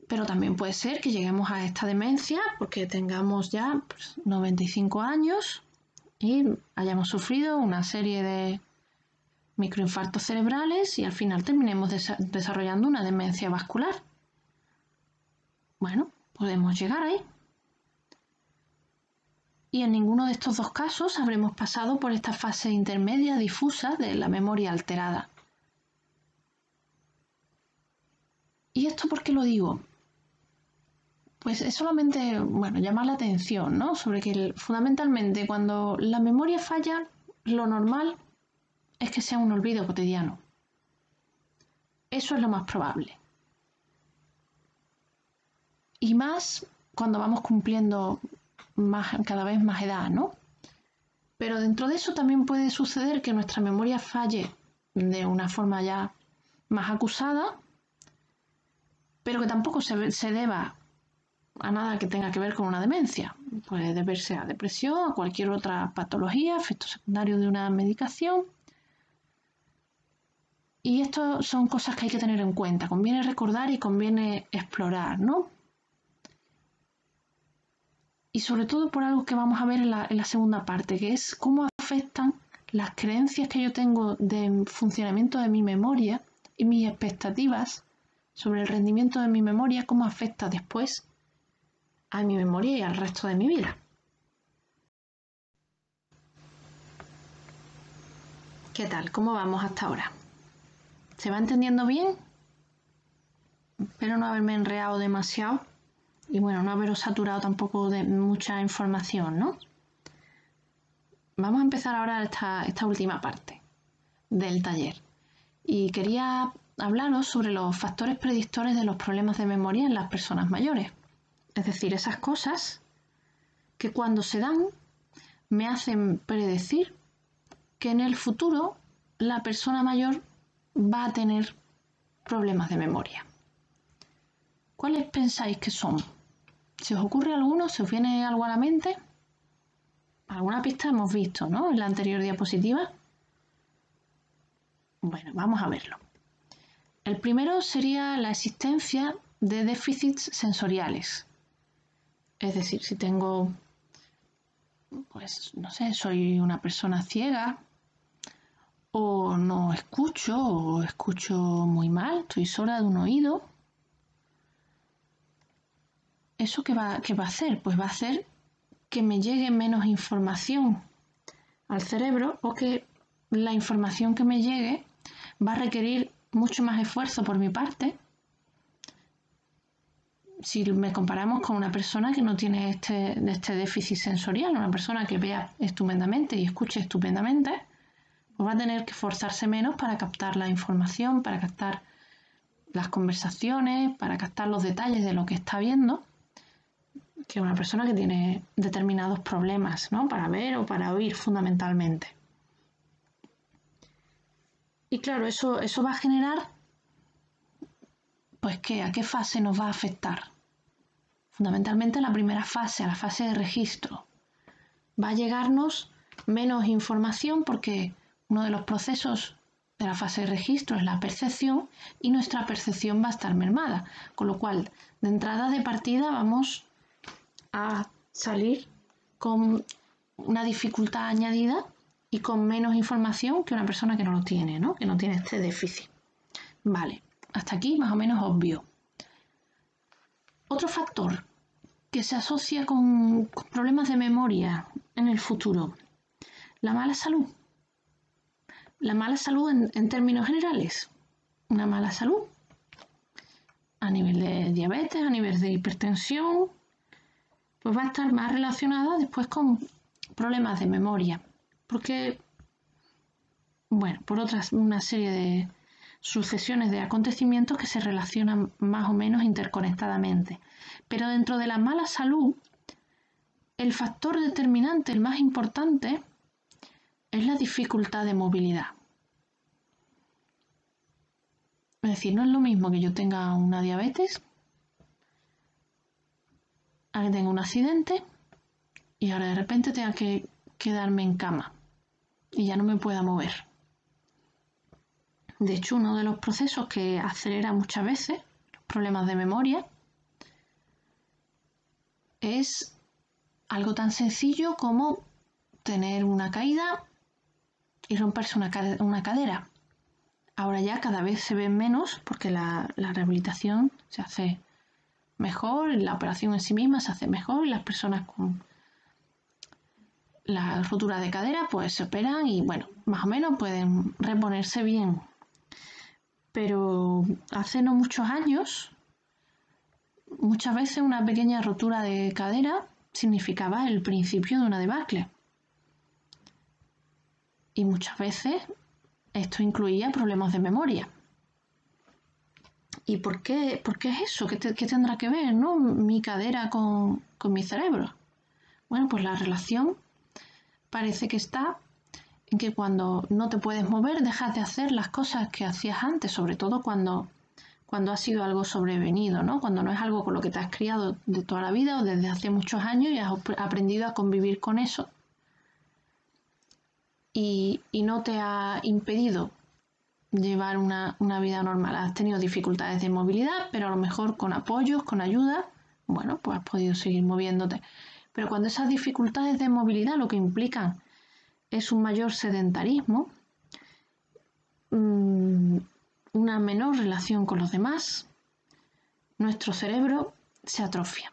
Speaker 1: Pero también puede ser que lleguemos a esta demencia porque tengamos ya 95 años y hayamos sufrido una serie de microinfartos cerebrales y al final terminemos desarrollando una demencia vascular. Bueno, podemos llegar ahí. Y en ninguno de estos dos casos habremos pasado por esta fase intermedia difusa de la memoria alterada. ¿Y esto por qué lo digo? Pues es solamente, bueno, llamar la atención, ¿no? Sobre que fundamentalmente cuando la memoria falla, lo normal es que sea un olvido cotidiano. Eso es lo más probable. Y más cuando vamos cumpliendo cada vez más edad, ¿no? Pero dentro de eso también puede suceder que nuestra memoria falle de una forma ya más acusada, pero que tampoco se deba a nada que tenga que ver con una demencia. Puede deberse a depresión, a cualquier otra patología, efecto secundario de una medicación. Y esto son cosas que hay que tener en cuenta. Conviene recordar y conviene explorar, ¿no? Y sobre todo por algo que vamos a ver en la segunda parte, que es cómo afectan las creencias que yo tengo de funcionamiento de mi memoria y mis expectativas sobre el rendimiento de mi memoria, cómo afecta después a mi memoria y al resto de mi vida. ¿Qué tal? ¿Cómo vamos hasta ahora? ¿Se va entendiendo bien? Espero no haberme enredado demasiado y bueno, no haberos saturado tampoco de mucha información, ¿no? Vamos a empezar ahora esta última parte del taller. Y quería hablaros sobre los factores predictores de los problemas de memoria en las personas mayores. Es decir, esas cosas que cuando se dan me hacen predecir que en el futuro la persona mayor va a tener problemas de memoria. ¿Cuáles pensáis que son? ¿Se os ocurre alguno? ¿Se os viene algo a la mente? Alguna pista hemos visto, ¿no? En la anterior diapositiva. Bueno, vamos a verlo. El primero sería la existencia de déficits sensoriales. Es decir, si tengo, pues, no sé, soy una persona ciega o no escucho o escucho muy mal, estoy sorda de un oído. ¿Eso qué va a hacer? Pues va a hacer que me llegue menos información al cerebro o que la información que me llegue va a requerir mucho más esfuerzo por mi parte si me comparamos con una persona que no tiene este déficit sensorial, una persona que vea estupendamente y escuche estupendamente, pues va a tener que esforzarse menos para captar la información, para captar las conversaciones, para captar los detalles de lo que está viendo, que una persona que tiene determinados problemas, ¿no? Para ver o para oír fundamentalmente. Y claro, eso va a generar, pues, ¿a qué fase nos va a afectar? Fundamentalmente a la primera fase, a la fase de registro. Va a llegarnos menos información porque uno de los procesos de la fase de registro es la percepción y nuestra percepción va a estar mermada, con lo cual de entrada de partida vamos a salir con una dificultad añadida y con menos información que una persona que no lo tiene, ¿no? Que no tiene este déficit. Vale, hasta aquí más o menos obvio. Otro factor que se asocia con problemas de memoria en el futuro, la mala salud. La mala salud en términos generales, una mala salud a nivel de diabetes, a nivel de hipertensión, pues va a estar más relacionada después con problemas de memoria, porque, bueno, por una serie de sucesiones de acontecimientos que se relacionan más o menos interconectadamente. Pero dentro de la mala salud, el factor determinante, el más importante, es la dificultad de movilidad. Es decir, no es lo mismo que yo tenga una diabetes a que tenga un accidente y ahora de repente tenga que quedarme en cama y ya no me pueda mover. De hecho, uno de los procesos que acelera muchas veces los problemas de memoria es algo tan sencillo como tener una caída y romperse una cadera. Ahora ya cada vez se ven menos porque la rehabilitación se hace mejor, la operación en sí misma se hace mejor y las personas con la rotura de cadera pues se operan y bueno, más o menos pueden reponerse bien. pero hace no muchos años, muchas veces una pequeña rotura de cadera significaba el principio de una debacle. Y muchas veces esto incluía problemas de memoria. ¿Y por qué es eso? ¿Qué tendrá que ver, ¿no? Mi cadera con mi cerebro? Bueno, pues la relación parece que está en que cuando no te puedes mover dejas de hacer las cosas que hacías antes, sobre todo cuando ha sido algo sobrevenido, ¿no? Cuando no es algo con lo que te has criado de toda la vida o desde hace muchos años y has aprendido a convivir con eso y no te ha impedido llevar una vida normal. Has tenido dificultades de movilidad, pero a lo mejor con apoyos, con ayuda, bueno, pues has podido seguir moviéndote. Pero cuando esas dificultades de movilidad lo que implican es un mayor sedentarismo, una menor relación con los demás, nuestro cerebro se atrofia.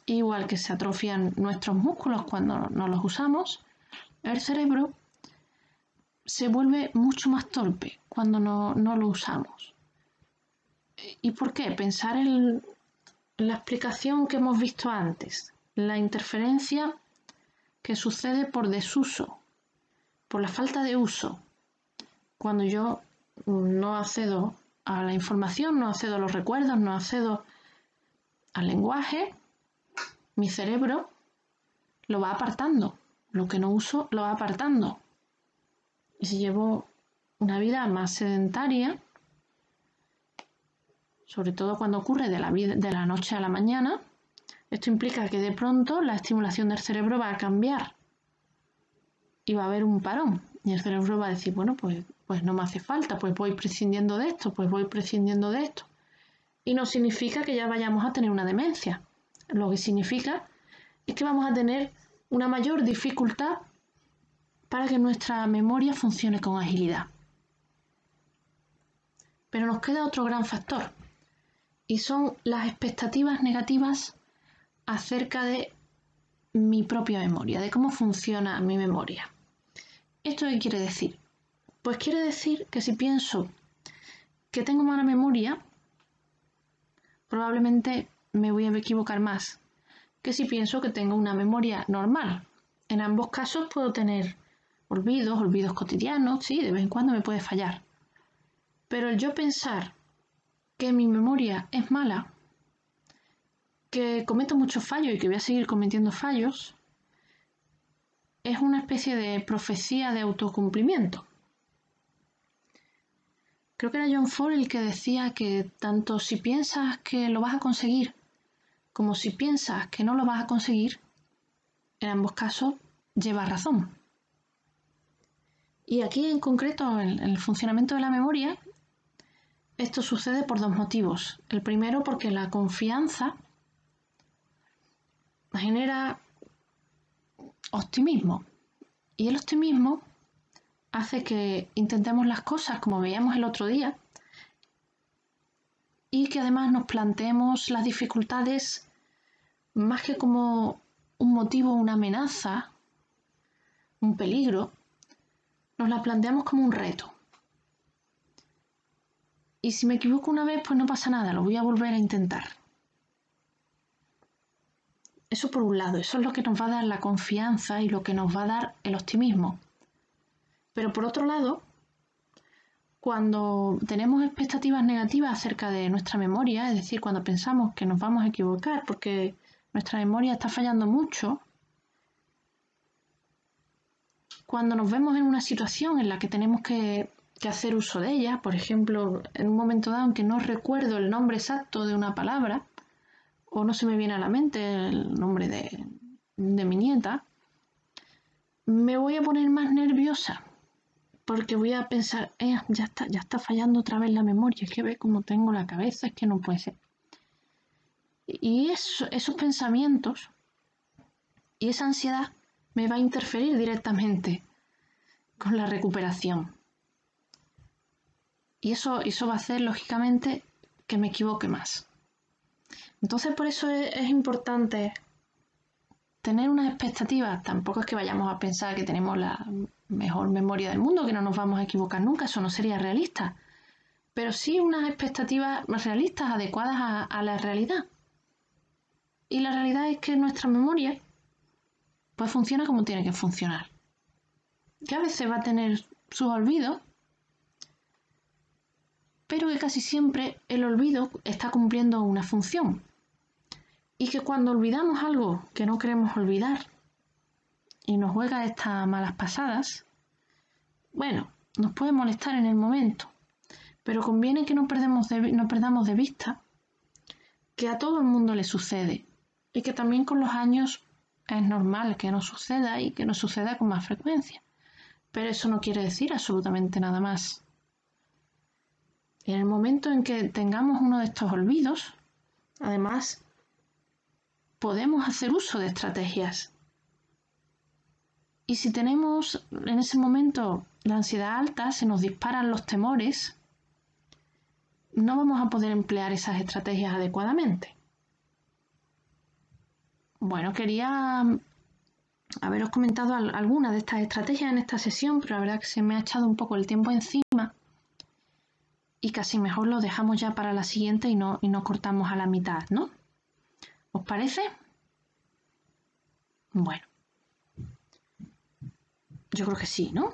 Speaker 1: Igual que se atrofian nuestros músculos cuando no los usamos, el cerebro se vuelve mucho más torpe cuando no lo usamos. ¿Y por qué? Pensar en la explicación que hemos visto antes, la interferencia que sucede por desuso, por la falta de uso. Cuando yo no accedo a la información, no accedo a los recuerdos, no accedo al lenguaje, mi cerebro lo va apartando. Lo que no uso lo va apartando. Y si llevo una vida más sedentaria, sobre todo cuando ocurre de la noche a la mañana, esto implica que de pronto la estimulación del cerebro va a cambiar y va a haber un parón. Y el cerebro va a decir, bueno, pues no me hace falta, pues voy prescindiendo de esto, pues voy prescindiendo de esto. Y no significa que ya vayamos a tener una demencia. Lo que significa es que vamos a tener una mayor dificultad para que nuestra memoria funcione con agilidad. Pero nos queda otro gran factor, y son las expectativas negativas acerca de mi propia memoria, de cómo funciona mi memoria. ¿Esto qué quiere decir? Pues quiere decir que si pienso que tengo mala memoria, probablemente me voy a equivocar más que si pienso que tengo una memoria normal. En ambos casos puedo tener olvidos cotidianos, sí, de vez en cuando me puede fallar. Pero el yo pensar que mi memoria es mala, que cometo muchos fallos y que voy a seguir cometiendo fallos, es una especie de profecía de autocumplimiento. Creo que era John Ford el que decía que tanto si piensas que lo vas a conseguir como si piensas que no lo vas a conseguir, en ambos casos llevas razón. Y aquí en concreto, en el funcionamiento de la memoria, esto sucede por dos motivos. El primero, porque la confianza genera optimismo. Y el optimismo hace que intentemos las cosas como veíamos el otro día y que además nos planteemos las dificultades más que como un motivo, una amenaza, un peligro, nos las planteamos como un reto. Y si me equivoco una vez, pues no pasa nada, lo voy a volver a intentar. Eso por un lado, eso es lo que nos va a dar la confianza y lo que nos va a dar el optimismo. Pero por otro lado, cuando tenemos expectativas negativas acerca de nuestra memoria, es decir, cuando pensamos que nos vamos a equivocar porque nuestra memoria está fallando mucho, cuando nos vemos en una situación en la que tenemos que hacer uso de ella, por ejemplo, en un momento dado en que no recuerdo el nombre exacto de una palabra, o no se me viene a la mente el nombre de mi nieta, me voy a poner más nerviosa, porque voy a pensar, ya está fallando otra vez la memoria, es que ve cómo tengo la cabeza, es que no puede ser. Y esos pensamientos y esa ansiedad me va a interferir directamente con la recuperación. Y eso va a hacer, lógicamente, que me equivoque más. Entonces, por eso es importante tener unas expectativas. Tampoco es que vayamos a pensar que tenemos la mejor memoria del mundo, que no nos vamos a equivocar nunca, eso no sería realista. pero sí unas expectativas realistas, adecuadas a la realidad. Y la realidad es que nuestra memoria pues funciona como tiene que funcionar. Que a veces va a tener sus olvidos, pero que casi siempre el olvido está cumpliendo una función. Y que cuando olvidamos algo que no queremos olvidar y nos juega estas malas pasadas, bueno, nos puede molestar en el momento, pero conviene que no perdamos de vista que a todo el mundo le sucede y que también con los años es normal que nos suceda y que nos suceda con más frecuencia. Pero eso no quiere decir absolutamente nada más. En el momento en que tengamos uno de estos olvidos, además, podemos hacer uso de estrategias. Y si tenemos en ese momento la ansiedad alta, se nos disparan los temores, no vamos a poder emplear esas estrategias adecuadamente. Bueno, quería haberos comentado algunas de estas estrategias en esta sesión, pero la verdad que se me ha echado un poco el tiempo encima y casi mejor lo dejamos ya para la siguiente y no cortamos a la mitad, ¿no? ¿Os parece? Bueno, yo creo que sí, ¿no?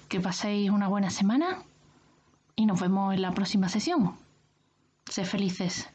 Speaker 1: Que paséis una buena semana y nos vemos en la próxima sesión. Sed felices.